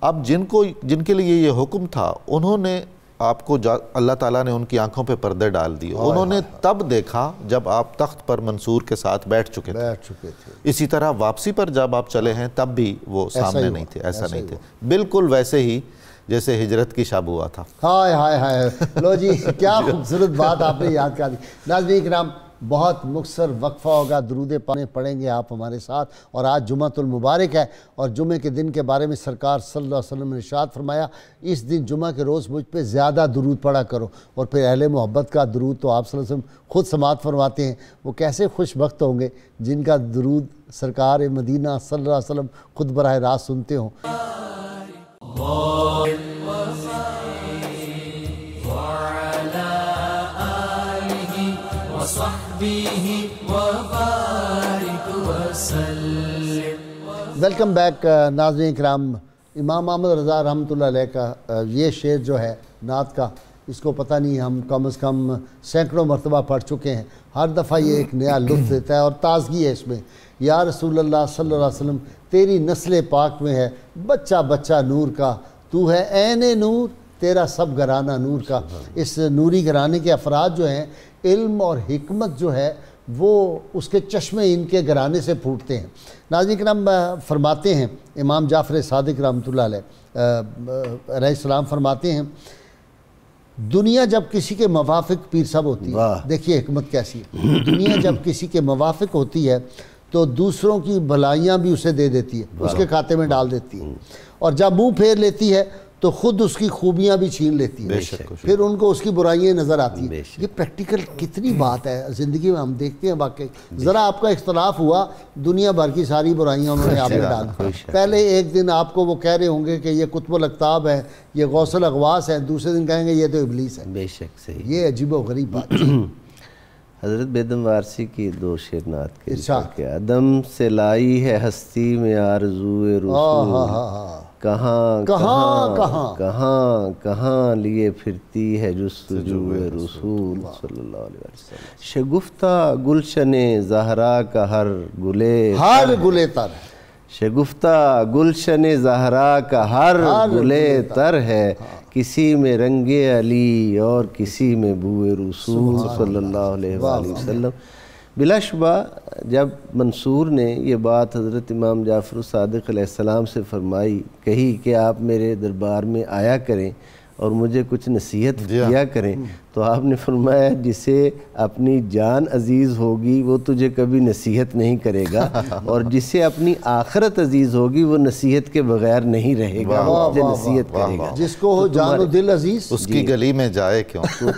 اب جن کے لیے یہ حکم تھا انہوں نے آپ کو اللہ تعالیٰ نے ان کی آنکھوں پہ پردے ڈال دیے، انہوں نے تب دیکھا جب آپ تخت پر منصور کے ساتھ بیٹھ چکے تھے۔ اسی طرح واپسی پر جب آپ چلے ہیں تب بھی وہ سامنے نہیں تھے، ایسا نہیں تھے، بالکل ویسے ہی جیسے ہجرت کی شب ہوا تھا۔ ہائے ہائے ہائے، لو جی کیا خوبصورت بات آپ نے یاد کر دی۔ ناظرین کرام، بہت مختصر وقفہ ہوگا، درود پاک پڑھیں گے آپ ہمارے ساتھ۔ اور آج جمعۃ المبارک ہے، اور جمعے کے دن کے بارے میں سرکار صلی اللہ علیہ وسلم نے ارشاد فرمایا، اس دن جمعہ کے روز مجھ پہ زیادہ درود پڑھا کرو۔ اور پھر اہل محبت کا درود تو آپ صلی اللہ علیہ وسلم خود سماعت فرماتے ہیں۔ وہ کیسے خوش بخت ہوں گے جن کا درود سرکار مدینہ صلی اللہ علیہ وسلم خود براہ راست سنتے ہوں۔ ویلکم بیک ناظرین کرام۔ امام احمد رضا رحمۃ اللہ علیہ کا یہ شعر جو ہے نعت کا، اس کو پتہ نہیں ہم کم از کم سینکڑوں مرتبہ پڑھ چکے ہیں۔ ہر دفعہ یہ ایک نیا لطف دیتا ہے اور تازگی ہے اس میں۔ یا رسول اللہ صلی اللہ علیہ وسلم، تیری نسل پاک میں ہے بچہ بچہ نور کا، تو ہے عین نور تیرا سب گھرانہ نور کا۔ اس نوری گھرانے کے افراد جو ہیں، علم اور حکمت جو ہے وہ اس کے چشمے ان کے گھرانے سے پھوٹتے ہیں۔ ناظرین کرام، فرماتے ہیں امام جعفر صادق رحمۃ اللہ علیہ السلام فرماتے ہیں، دنیا جب کسی کے موافق پیر صاحب ہوتی ہے، دیکھیے حکمت کیسی ہے، دنیا جب کسی کے موافق ہوتی ہے تو دوسروں کی بھلائیاں بھی اسے دے دیتی ہے، اس کے کھاتے میں ڈال دیتی ہے، اور جب منہ پھیر لیتی ہے تو خود اس کی خوبیاں بھی چھین لیتی ہے، پھر ان کو اس کی برائیاں نظر آتی ہیں۔ یہ پریکٹیکل کتنی بات ہے زندگی میں، ہم دیکھتے ہیں واقعی۔ ذرا آپ کا اختلاف ہوا، دنیا بھر کی ساری برائیاں انہوں نے آپ میں ڈال دی۔ پہلے ایک دن آپ کو وہ کہہ رہے ہوں گے کہ یہ قطب الاقطاب ہے، یہ غوث الاغواث ہے، دوسرے دن کہیں گے یہ تو ابلیس ہے۔ بے شک صحیح۔ یہ عجیب و غریب بات۔ حضرت بیدم وارسی کی دو شعر نعت کے کہ عدم سے لائی ہے ہستی میں آرزوئے رسول، کہاں کہاں کہاں کہاں لیے پھرتی ہے جستجوئے رسول صلی اللہ علیہ وسلم۔ شگفتہ گلشن زہرا کا ہر گلے تر، شگفتہ گلشن زہرا کا ہر گلے تر ہے، کسی میں رنگ علی اور کسی میں بوئے رسول صلی اللہ علیہ وآلہ وسلم۔ بلا شبہ جب منصور نے یہ بات حضرت امام جعفر صادق علیہ السلام سے کہی کہ آپ میرے دربار میں آیا کریں اور مجھے کچھ نصیحت کیا کریں، تو آپ نے فرمایا جسے اپنی جان عزیز ہوگی وہ تجھے کبھی نصیحت نہیں کرے گا، اور جسے اپنی آخرت عزیز ہوگی وہ نصیحت کے بغیر نہیں رہے گا، مجھے نصیحت کرے گا۔ جس کو ہو جان و دل عزیز اس کی گلی میں جائے کیوں؟ تو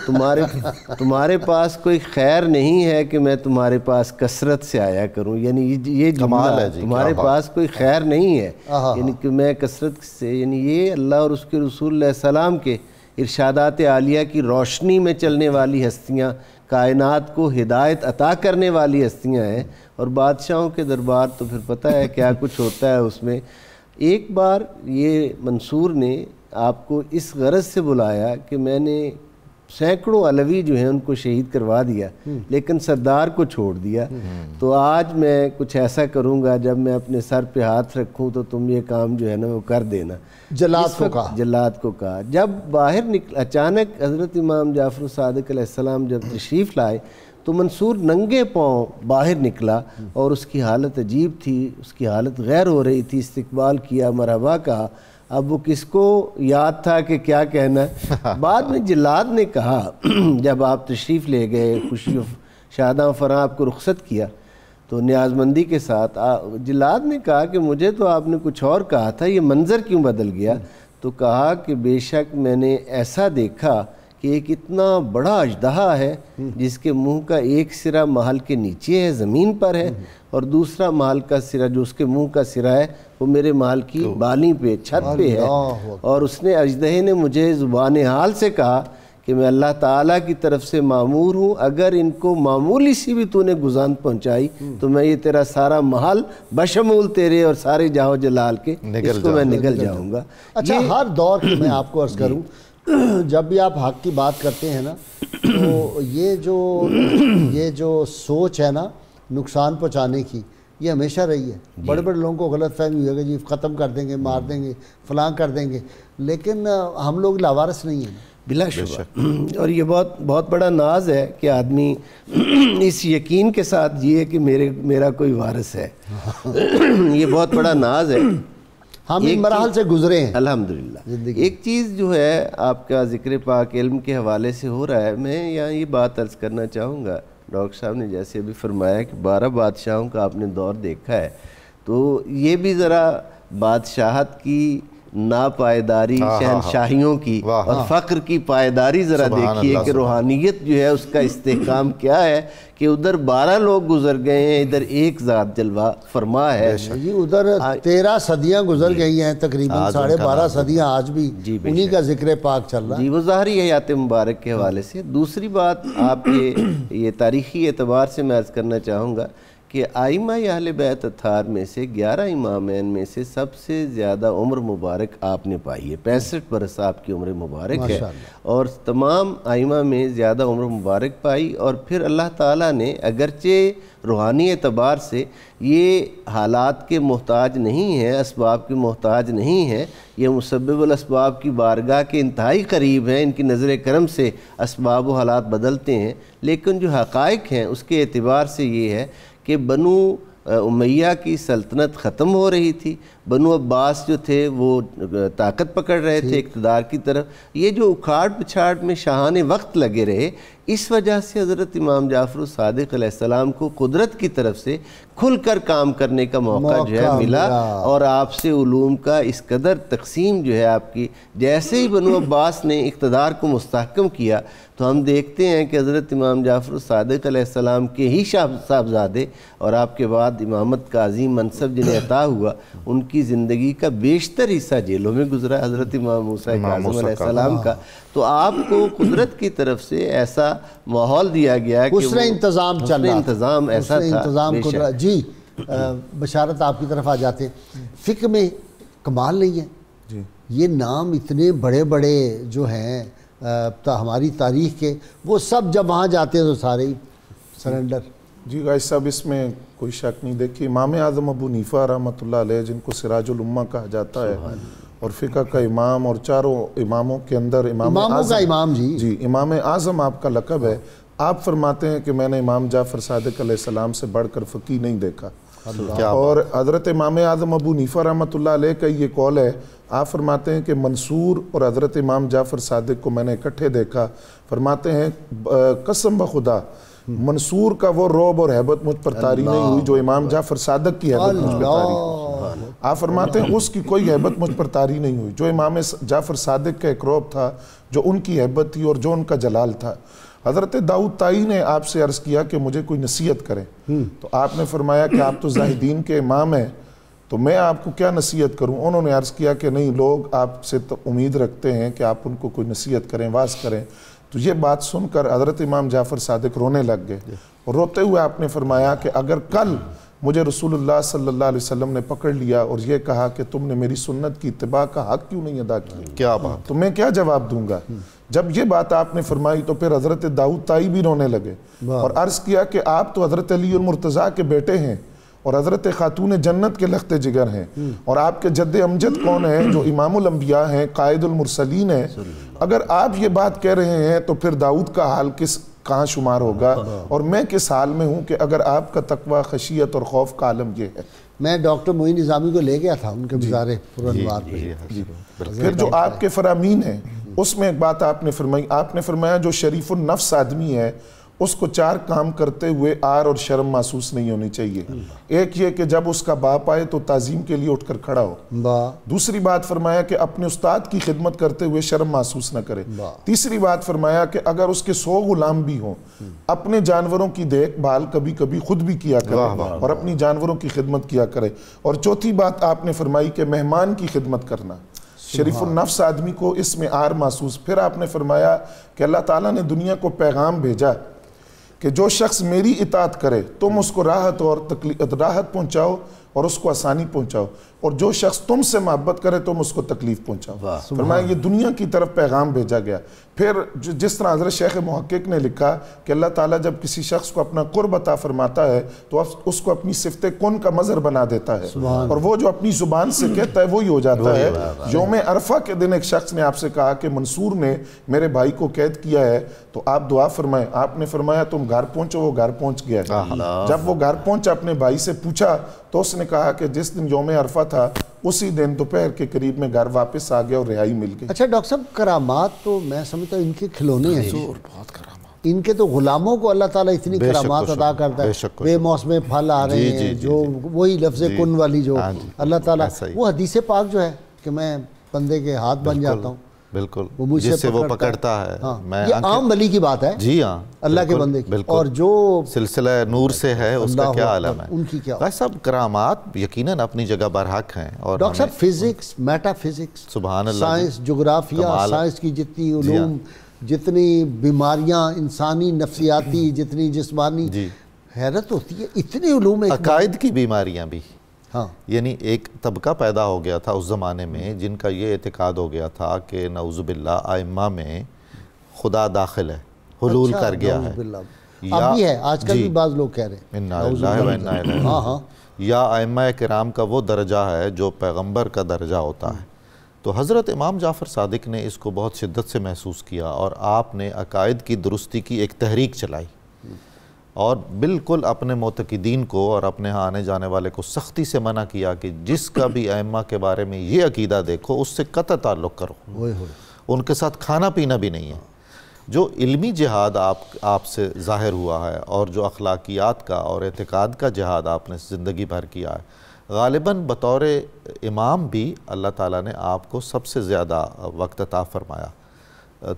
تمہارے پاس کوئی خیر نہیں ہے کہ میں تمہارے پاس کثرت سے آیا کروں، یعنی یہ جملہ ہے، تمہارے پاس کوئی خیر نہیں ہے یعنی کہ میں کثرت سے، یعنی یہ اللہ اور اس کے رسول علیہ السلام کے ارشادات عالیہ کی روشنی میں چلنے والی ہستیاں، کائنات کو ہدایت عطا کرنے والی ہستیاں ہیں، اور بادشاہوں کے دربار تو پھر پتہ ہے کیا کچھ ہوتا ہے اس میں۔ ایک بار یہ منصور نے آپ کو اس غرض سے بلایا کہ میں نے سینکڑوں علوی جو ہیں ان کو شہید کروا دیا لیکن سردار کو چھوڑ دیا، تو آج میں کچھ ایسا کروں گا جب میں اپنے سر پہ ہاتھ رکھوں تو تم یہ کام جو ہے نا وہ کر دینا۔ جلاد کو کہا۔ جب باہر اچانک حضرت امام جعفر صادق علیہ السلام جب تشریف لائے تو منصور ننگے پاؤں باہر نکلا، اور اس کی حالت عجیب تھی، اس کی حالت غیر ہو رہی تھی۔ استقبال کیا، مرحبا کہا، اب وہ کس کو یاد تھا کہ کیا کہنا ہے۔ بعد میں جلاد نے کہا جب آپ تشریف لے گئے، خوشی و شاداں فراں آپ کو رخصت کیا تو نیاز مندی کے ساتھ، جلاد نے کہا کہ مجھے تو آپ نے کچھ اور کہا تھا، یہ منظر کیوں بدل گیا؟ تو کہا کہ بے شک میں نے ایسا دیکھا کہ ایک اتنا بڑا اژدہا ہے جس کے منہ کا ایک سرا محل کے نیچے ہے، زمین پر ہے، اور دوسرا محل کا سرا جو اس کے منہ کا سرا ہے وہ میرے محل کی بالی پہ، چھت پہ ہے، اور اس نے اژدہے نے مجھے زبان حال سے کہا کہ میں اللہ تعالیٰ کی طرف سے معمور ہوں، اگر ان کو معمولی سی بھی تو نے گزان پہنچائی تو میں یہ تیرا سارا محل بشمول تیرے اور سارے جاہو جلال کے اس کو میں نگل جاؤں گا۔ اچھا، ہر دور کی میں آپ کو عرض کروں، جب بھی آپ حق کی بات کرتے ہیں نا تو یہ جو سوچ ہے نا نقصان پہنچانے کی، یہ ہمیشہ رہی ہے۔ بڑے بڑے لوگوں کو غلط فہمی ہوگی جی ختم کر دیں گے، مار دیں گے، فلاں کر دیں گے، لیکن ہم لوگ لاوارث نہیں ہیں بلا شبہ۔ اور یہ بہت بڑا ناز ہے کہ آدمی اس یقین کے ساتھ جیے کہ میرا کوئی وارث ہے، یہ بہت بڑا ناز ہے۔ ہم ان مراحل سے گزرے ہیں الحمدللہ۔ ایک چیز جو ہے آپ کا ذکر پاک علم کے حوالے سے ہو رہا ہے، میں یہاں یہ بات عرض کرنا چاہوں گا، ڈاکٹر صاحب نے جیسے ابھی فرمایا کہ 12 بادشاہوں کا آپ نے دور دیکھا ہے، تو یہ بھی ذرا بادشاہت کی ناپائیداری، شہنشاہیوں کی اور فقر کی پائیداری ذرا دیکھیے کہ روحانیت جو ہے اس کا استحکام کیا ہے، کہ ادھر 12 لوگ گزر گئے ہیں، ادھر ایک ذات جلوہ فرما ہے جی۔ ادھر 13 صدیاں گزر گئی ہیں، تقریباً 12.5 صدیاں آج بھی انہی کا ذکر پاک چل رہا ہے۔ جی، وہ ظاہری حیات مبارک کے حوالے سے۔ دوسری بات آپ یہ تاریخی اعتبار سے میں عرض کرنا چاہوں گا کہ ائمہ اہل بیت اطہار میں سے 11 امامین میں سے سب سے زیادہ عمر مبارک آپ نے پائی ہے، 65 برس آپ کی عمر مبارک ہے، اور تمام ائمہ میں زیادہ عمر مبارک پائی۔ اور پھر اللہ تعالیٰ نے اگرچہ روحانی اعتبار سے یہ حالات کے محتاج نہیں ہیں، اسباب کے محتاج نہیں ہیں، یہ مسبب الاسباب کی بارگاہ کے انتہائی قریب ہیں، ان کی نظر کرم سے اسباب و حالات بدلتے ہیں، لیکن جو حقائق ہیں اس کے اعتبار سے یہ ہے کہ بنو امیہ کی سلطنت ختم ہو رہی تھی، بنو عباس جو تھے وہ طاقت پکڑ رہے تھے اقتدار کی طرف، یہ جو اکھاڑ پچھاڑ میں شاہان وقت لگے رہے، اس وجہ سے حضرت امام جعفر الصادق علیہ السلام کو قدرت کی طرف سے کھل کر کام کرنے کا موقع جو ہے ملا، اور آپ سے علوم کا اس قدر تقسیم جو ہے آپ کی، جیسے ہی بنو عباس نے اقتدار کو مستحکم کیا تو ہم دیکھتے ہیں کہ حضرت امام جعفر الصادق علیہ السلام کے ہی صاحبزادے اور آپ کے بعد امامت کا عظیم منصب جنہیں عطا ہوا، ان کی زندگی کا بیشتر حصہ جیلوں میں گزرا، حضرت امام موسیٰ کاظم علیہ السلام کا۔ تو آپ کو قدرت کی طرف سے ایسا ماحول دیا گیا کہ حسن انتظام چل رہا، انتظام ایسا تھا۔ جی بشارت آپ کی طرف آ جاتے ہیں، فقہ میں کمال نہیں ہے، یہ نام اتنے بڑے بڑے جو ہیں ہماری تاریخ کے، وہ سب جب وہاں جاتے ہیں تو سارے ہی سرنڈر۔ جی غائز صاحب، اس میں کوئی شک نہیں۔ دیکھیے امام اعظم ابو حنیفہ رحمۃ اللہ علیہ، جن کو سراج الامہ کہا جاتا ہے اور فقہ کا امام، اور چاروں اماموں کے اندر اماموں کا امام، جی امام اعظم آپ کا لقب ہے۔ آپ فرماتے ہیں کہ میں نے امام جعفر صادق علیہ السلام سے بڑھ کر فقیہ نہیں دیکھا، اور حضرت امام اعظم ابو حنیفہ رحمۃ اللہ علیہ کا یہ قول ہے۔ آپ فرماتے ہیں کہ منصور اور حضرت امام جعفر صادق کو میں نے اکٹھے دیکھا، فرماتے ہیں قسم بخدا منصور کا وہ رعب اور ہیبت مجھ پر طاری نہیں ہوئی جو امام جعفر صادق کی ہیبت مجھ پر طاری ہوئی۔ آپ فرماتے ہیں اس کی کوئی ہیبت مجھ پر طاری نہیں ہوئی جو امام جعفر صادق کا ایک رعب تھا، جو ان کی ہیبت تھی اور جو ان کا جلال تھا۔ حضرت داؤد طائی نے آپ سے عرض کیا کہ مجھے کوئی نصیحت کریں، تو آپ نے فرمایا کہ آپ تو زاہدین کے امام ہیں، تو میں آپ کو کیا نصیحت کروں؟ انہوں نے عرض کیا کہ نہیں، لوگ آپ سے امید رکھتے ہیں کہ آپ ان کو کوئی نصیحت کریں، واعظ کریں۔ تو یہ بات سن کر حضرت امام جعفر صادق رونے لگ گئے، اور روتے ہوئے آپ نے فرمایا کہ اگر کل مجھے رسول اللہ صلی اللہ علیہ وسلم نے پکڑ لیا اور یہ کہا کہ تم نے میری سنت کی اتباع کا حق کیوں نہیں ادا کیا، کیا بات، تو میں کیا جواب دوں گا؟ جب یہ بات آپ نے فرمائی تو پھر حضرت داؤد طائی بھی رونے لگے اور عرض کیا کہ آپ تو حضرت علی المرتضیٰ کے بیٹے ہیں اور حضرت خاتون جنت کے لخت جگر ہیں، اور آپ کے جد امجد کون ہیں جو امام الانبیاء ہیں، قائد المرسلین ہیں۔ اگر آپ یہ بات کہہ رہے ہیں تو پھر داؤد کا حال کہاں شمار ہوگا، اور میں کس حال میں ہوں کہ اگر آپ کا تقوی، خشیت اور خوف کا عالم یہ ہے۔ میں ڈاکٹر معین نظامی کو لے گیا تھا ان کے مزار پرانوار پہ، پھر جو آپ کے فرامین ہیں اس میں ایک بات آپ نے فرمائی، آپ نے فرمایا جو شریف النفس آدمی ہے اس کو 4 کام کرتے ہوئے آر اور شرم محسوس نہیں ہونی چاہیے۔ ایک یہ کہ جب اس کا باپ آئے تو تعظیم کے لیے اٹھ کر کھڑا ہو۔ دوسری بات فرمایا کہ اپنے استاد کی خدمت کرتے ہوئے شرم محسوس نہ کرے۔ تیسری بات فرمایا کہ اگر اس کے 100 غلام بھی ہوں، اپنے جانوروں کی دیکھ بھال کبھی کبھی خود بھی کیا کرے اور اپنی جانوروں کی خدمت کیا کرے۔ اور چوتھی بات آپ نے فرمائی کہ مہمان کی خدمت کرنا، شریف النفس آدمی کو اس میں آر محسوس۔ پھر آپ نے فرمایا کہ اللہ تعالیٰ نے دنیا کو پیغام بھیجا کہ جو شخص میری اطاعت کرے تم اس کو راحت پہنچاؤ اور اس کو آسانی پہنچاؤ، اور جو شخص تم سے محبت کرے تم اس کو تکلیف پہنچاؤ۔ فرمایا یہ دنیا کی طرف پیغام بھیجا گیا۔ پھر جس طرح حضرت شیخ محقق نے لکھا کہ اللہ تعالیٰ جب کسی شخص کو اپنا قرب عطا فرماتا ہے تو اس کو اپنی صفت کن کا مظہر بنا دیتا ہے، اور وہ جو اپنی زبان سے کہتا ہے وہی ہو جاتا ہے۔ یوم عرفہ کے دن ایک شخص نے آپ سے کہا کہ منصور نے میرے بھائی کو قید کیا ہے، تو آپ دعا فرمائیں۔ آپ نے فرمایا تم گھر پہنچو، وہ گھر پہنچ گیا ہے۔ جب وہ گھر پہنچا اپنے بھائی سے پوچھا تو اس نے نے کہا کہ جس دن یوم عرفہ تھا اسی دن دوپہر کے قریب میں گھر واپس آ گیا اور رہائی مل گئی۔ اچھا ڈاکٹر صاحب، کرامات تو میں سمجھتا ہوں ان کے کھلونے ہیں، بہت کرامات، ان کے تو غلاموں کو اللہ تعالیٰ اتنی کرامات عطا کرتا ہے، بے موسم پھل آ رہے ہیں، جو وہی لفظ کن والی جو اللہ تعالیٰ، وہ حدیث پاک جو ہے کہ میں بندے کے ہاتھ بن جاتا ہوں، بالکل جس سے وہ پکڑتا ہے، یہ عام ولی کی بات ہے، جی ہاں اللہ کے بندے کی، اور جو سلسلہ نور سے ہے اس کا کیا عالم ہے، ان کی کیا۔ بھائی صاحب کرامات یقیناً اپنی جگہ برحق ہیں، اور ڈاکٹر صاحب فزکس، میٹا فزکس، سبحان اللہ، سائنس، جغرافیہ، سائنس کی جتنی علوم، جتنی بیماریاں انسانی نفسیاتی، جتنی جسمانی، حیرت ہوتی ہے اتنی علوم، عقائد کی بیماریاں بھی، ہاں یعنی ایک طبقہ پیدا ہو گیا تھا اس زمانے میں جن کا یہ اعتقاد ہو گیا تھا کہ نعوذ باللہ ائمہ میں خدا داخل ہے، حلول کر گیا ہے، اب بھی ہے، آج کل بھی بعض لوگ کہہ رہے ہیں انا للہ و انا الیہ راجعون، یا ائمہ کرام کا وہ درجہ ہے جو پیغمبر کا درجہ ہوتا ہے۔ تو حضرت امام جعفر صادق نے اس کو بہت شدت سے محسوس کیا، اور آپ نے عقائد کی درستی کی ایک تحریک چلائی، اور بالکل اپنے معتقدین کو اور اپنے ہاں آنے جانے والے کو سختی سے منع کیا کہ جس کا بھی ائمہ کے بارے میں یہ عقیدہ دیکھو اس سے قطع تعلق کرو، ان کے ساتھ کھانا پینا بھی نہیں ہے۔ جو علمی جہاد آپ سے ظاہر ہوا ہے، اور جو اخلاقیات کا اور اعتقاد کا جہاد آپ نے زندگی بھر کیا ہے، غالباً بطور امام بھی اللہ تعالیٰ نے آپ کو سب سے زیادہ وقت عطا فرمایا،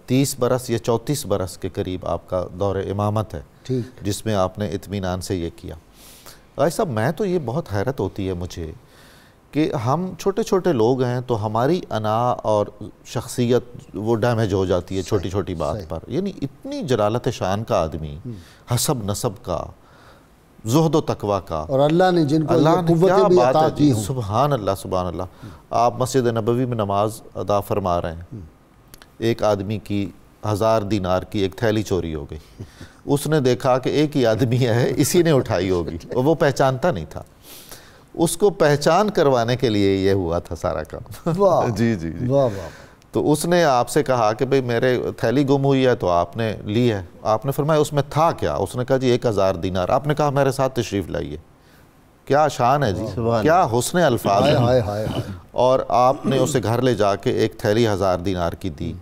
30 برس یا 34 برس کے قریب آپ کا دور امامت ہے، جس میں آپ نے اطمینان سے یہ کیا۔ بھائی صاحب میں تو یہ بہت حیرت ہوتی ہے مجھے کہ ہم چھوٹے چھوٹے لوگ ہیں تو ہماری انا اور شخصیت وہ ڈیمیج ہو جاتی ہے چھوٹی چھوٹی بات پر، یعنی اتنی جلالت شان کا آدمی، حسب نسب کا، زہد و تقوی کا، اور اللہ نے جن کو اللہ نے قوتیں کیا بھی بات عطا ہے کی ہوں، سبحان اللہ سبحان اللہ۔ آپ مسجد نبوی میں نماز ادا فرما رہے ہیں، ایک آدمی کی 1000 دینار کی ایک تھیلی چوری ہو گئی، اس نے دیکھا کہ ایک ہی آدمی ہے، اسی نے اٹھائی ہوگی، اور وہ پہچانتا نہیں تھا، اس کو پہچان کروانے کے لیے یہ ہوا تھا سارا کام۔ جی جی جی، واہ واہ، تو اس نے آپ سے کہا کہ بھئی میرے تھیلی گم ہوئی ہے تو آپ نے لی ہے، آپ نے فرمایا اس میں تھا کیا؟ اس نے کہا جی 1000 دینار۔ آپ نے کہا میرے ساتھ تشریف لائیے۔ کیا شان ہے جی، کیا حسن الفاظ ہے۔ اور آپ نے اسے گھر لے جا کے ایک تھیلی 1000 دینار کی دی،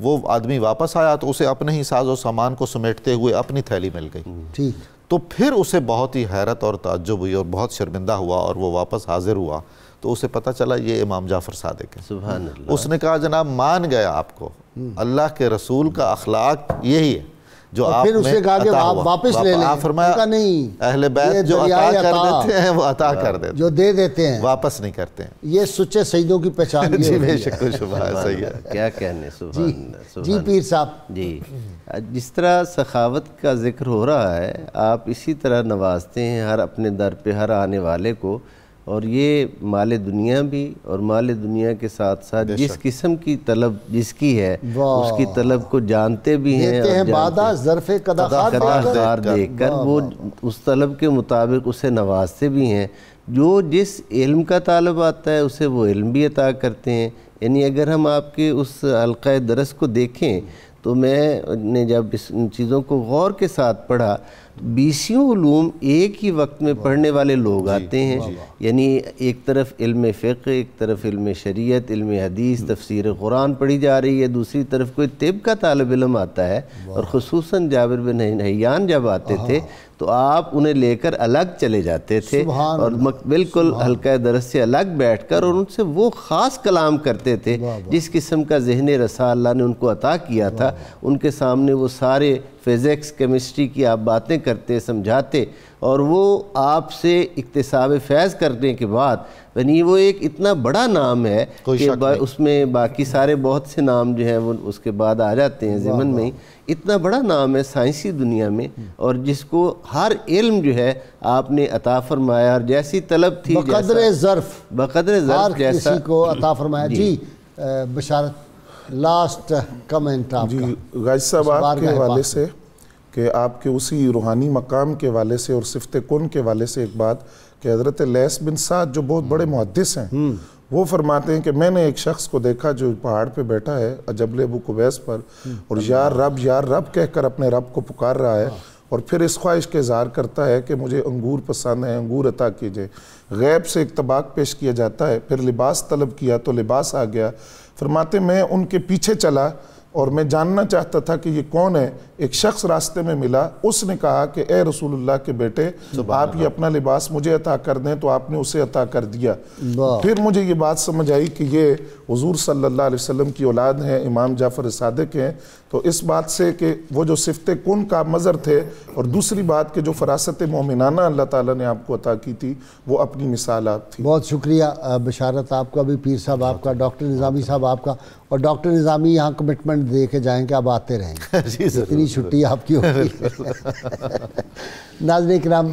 وہ آدمی واپس آیا تو اسے اپنے ہی ساز و سامان کو سمیٹتے ہوئے اپنی تھیلی مل گئی، ٹھیک، تو پھر اسے بہت ہی حیرت اور تعجب ہوئی اور بہت شرمندہ ہوا، اور وہ واپس حاضر ہوا تو اسے پتہ چلا یہ امام جعفر صادق ہے۔ سبحان اللہ۔ اس نے کہا جناب مان گیا آپ کو، اللہ کے رسول کا اخلاق یہی ہے جو آپ پھر اس نے کہا کہ آپ واپس لے لیں، آپ فرمایا نہیں، اہل بیت جو عطا کر دیتے ہیں وہ عطا کر دیتے ہیں، جو دے دیتے ہیں واپس نہیں کرتے ہیں۔ یہ سچے سیدوں کی پہچان جی بے شک و شبہ ہے، صحیح ہے، کیا کہنے، سبحان اللہ۔ جی پیر صاحب، جی جس طرح سخاوت کا ذکر ہو رہا ہے، آپ اسی طرح نوازتے ہیں ہر اپنے در پہ ہر آنے والے کو، اور یہ مال دنیا بھی، اور مال دنیا کے ساتھ ساتھ جس قسم کی طلب جس کی ہے اس کی طلب کو جانتے بھی ہیں، دیتے ہیں بادہ ظرف قداخار دیکھ کر وہ اس طلب کے مطابق اسے نوازتے بھی ہیں۔ جو جس علم کا طالب آتا ہے اسے وہ علم بھی عطا کرتے ہیں۔ یعنی اگر ہم آپ کے اس حلقہ درس کو دیکھیں تو میں نے جب ان چیزوں کو غور کے ساتھ پڑھا، 20 علوم ایک ہی وقت میں پڑھنے والے لوگ آتے ہیں، یعنی ایک طرف علم فقہ، ایک طرف علم شریعت، علم حدیث، تفسیر قرآن پڑھی جا رہی ہے، دوسری طرف کوئی طب کا طالب علم آتا ہے، اور خصوصاً جابر بن حیان جب آتے تھے تو آپ انہیں لے کر الگ چلے جاتے تھے، اور بالکل حلقہ درس سے الگ بیٹھ کر اور ان سے وہ خاص کلام کرتے تھے جس قسم کا ذہن رسا اللہ نے ان کو عطا کیا تھا۔ ان کے سامنے وہ سارے فزکس، کیمسٹری کی آپ باتیں کرتے، سمجھاتے، اور وہ آپ سے اکتساب فیض کرنے کے بعد، یعنی وہ ایک اتنا بڑا نام ہے کہ اس میں باقی سارے بہت سے نام جو ہیں وہ اس کے بعد آ جاتے ہیں ضمن میں ہی، اتنا بڑا نام ہے سائنسی دنیا میں، اور جس کو ہر علم جو ہے آپ نے عطا فرمایا، اور جیسی طلب تھی بقدر ظرف ہر کسی کو عطا فرمایا۔ جی بشارت، لاسٹ کمنٹ آپ کا۔ جی غازی صاحب، آپ کے حوالے سے کہ آپ کے اسی روحانی مقام کے حوالے سے اور صفت کن کے حوالے سے ایک بات کہ حضرت لیث بن سعد جو بہت بڑے محدث ہیں، وہ فرماتے ہیں کہ میں نے ایک شخص کو دیکھا جو پہاڑ پہ بیٹھا ہے جبل ابو قبیس پر، اور یا رب کہہ کر اپنے رب کو پکار رہا ہے، اور پھر اس خواہش کے اظہار کرتا ہے کہ مجھے انگور پسند ہے، انگور عطا کیجئے۔ غیب سے ایک طباق پیش کیا جاتا ہے، پھر لباس طلب کیا تو لباس آ گیا۔ فرماتے میں ان کے پیچھے چلا اور میں جاننا چاہتا تھا کہ یہ کون ہے۔ ایک شخص راستے میں ملا، اس نے کہا کہ اے رسول اللہ کے بیٹے، آپ یہ اپنا لباس مجھے عطا کر دیں، تو آپ نے اسے عطا کر دیا۔ پھر مجھے یہ بات سمجھ آئی کہ یہ حضور صلی اللہ علیہ وسلم کی اولاد ہیں، امام جعفر صادق ہیں۔ تو اس بات سے کہ وہ جو صفت کن کا مظہر تھے، اور دوسری بات کہ جو فراست مومنانہ اللہ تعالیٰ نے آپ کو عطا کی تھی، وہ اپنی مثالات تھی۔ بہت شکریہ بشارت آپ کا بھی، پیر صاحب آپ کا، ڈاکٹر نظامی صاحب آپ کا، اور ڈاکٹر نظامی یہاں کمٹمنٹ دے کے جائیں کہ آپ آتے رہیں گے، اتنی چھٹی آپ کی ہوگی۔ ناظرین کرام،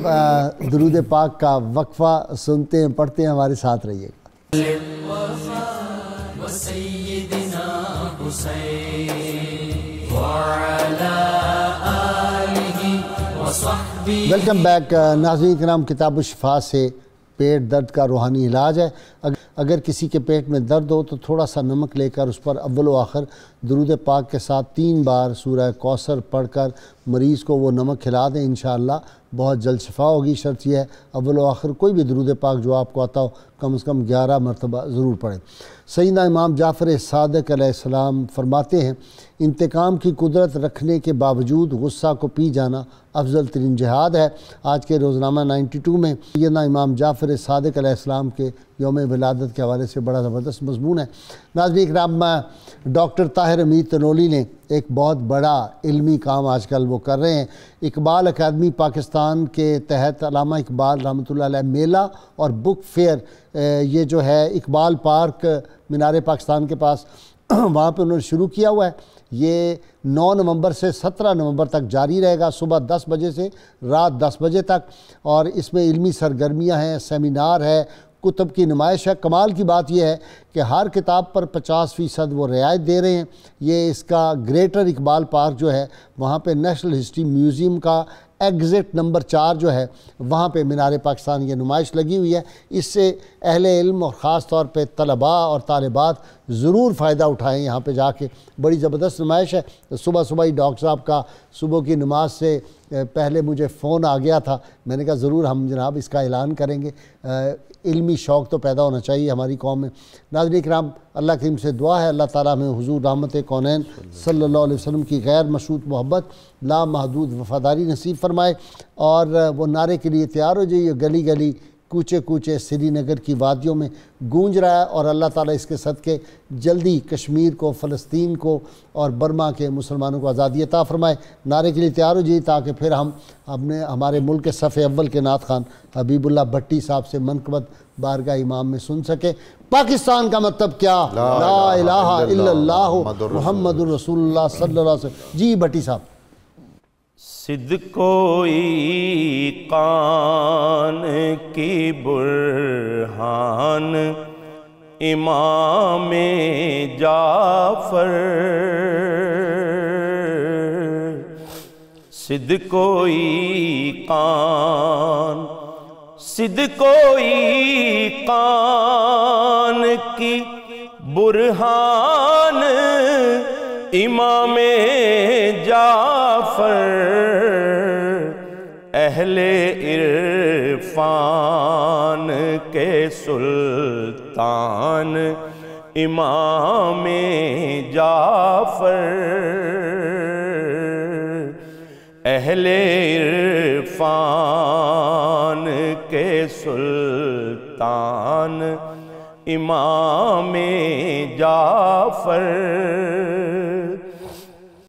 درود پاک کا وقفہ سنتے ہیں، پڑھتے ہیں، ہمارے ساتھ رہیے گا۔ وسيدنا حسين وعلى آله وصحبه۔ ویلکم بیک ناظرین کرام، کتاب الشفا سے پیٹ درد کا روحانی علاج ہے۔ اگر کسی کے پیٹ میں درد ہو تو تھوڑا سا نمک لے کر اس پر اول و آخر درود پاک کے ساتھ 3 بار سورہ کوثر پڑھ کر مریض کو وہ نمک کھلا دیں، انشاءاللہ بہت جلد شفا ہوگی۔ شرط یہ ہے اول و آخر کوئی بھی درود پاک جو آپ کو آتا ہو کم از کم 11 مرتبہ ضرور پڑھیں۔ سیدنا امام جعفر صادق علیہ السلام فرماتے ہیں، انتقام کی قدرت رکھنے کے باوجود غصہ کو پی جانا افضل ترین جہاد ہے۔ آج کے روزنامہ 92 میں سیدنا امام جعفر صادق علیہ السلام کے یوم ولادت کے حوالے سے بڑا زبردست مضمون ہے۔ ناظرین اکرام، ڈاکٹر طاہر امید تنولی نے ایک بہت بڑا علمی کام آج کل وہ کر رہے ہیں۔ اقبال اکیڈمی پاکستان کے تحت علامہ اقبال رحمۃ اللہ علیہ میلہ اور بک فیئر، یہ جو ہے اقبال پارک مینار پاکستان کے پاس، وہاں پہ انہوں نے شروع کیا ہوا ہے۔ یہ 9 نومبر سے 17 نومبر تک جاری رہے گا، صبح 10 بجے سے رات 10 بجے تک، اور اس میں علمی سرگرمیاں ہیں، سیمینار ہے، کتب کی نمائش ہے۔ کمال کی بات یہ ہے کہ ہر کتاب پر 50% وہ رعایت دے رہے ہیں۔ یہ اس کا گریٹر اقبال پارک جو ہے، وہاں پہ نیشنل ہسٹری میوزیم کا ایگزٹ نمبر 4 جو ہے، وہاں پہ مینار پاکستان یہ نمائش لگی ہوئی ہے۔ اس سے اہل علم اور خاص طور پہ طلباء اور طالبات ضرور فائدہ اٹھائیں، یہاں پہ جا کے بڑی زبردست نمائش ہے۔ صبح صبح ہی ڈاکٹر صاحب کا صبح کی نماز سے پہلے مجھے فون آ گیا تھا، میں نے کہا ضرور ہم جناب اس کا اعلان کریں گے۔ علمی شوق تو پیدا ہونا چاہیے ہماری قوم میں۔ ناظرین اکرام، اللہ کریم سے دعا ہے اللہ تعالیٰ ہمیں حضور رحمت کونین صلی اللہ علیہ وسلم کی غیر مشروط محبت، لامحدود وفاداری نصیب فرمائے، اور وہ نعرے کے لیے تیار ہو جائیے۔ گلی گلی کوچے کوچے سری نگر کی وادیوں میں گونج رہا ہے، اور اللہ تعالیٰ اس کے صدقے جلدی کشمیر کو، فلسطین کو اور برما کے مسلمانوں کو آزادی عطا فرمائے۔ نعرے کے لیے تیار ہو جائیے تاکہ پھر ہمارے ملک کے صف اول کے نعت خان حبیب اللہ بھٹی صاحب سے منقبت بارگاہ امام میں سن سکے۔ پاکستان کا مطلب کیا؟ لا الہ الا اللہ محمد الرسول اللہ صلی اللہ علیہ وسلم۔ جی بھٹی صاحب۔ صدقوئی قان کی برہان امام جعفر، صدقوئی قان، صدقوئی قان کی برہان امام جعفر، اہل عرفان کے سلطان امام جعفر، اہل عرفان کے سلطان امام جعفر۔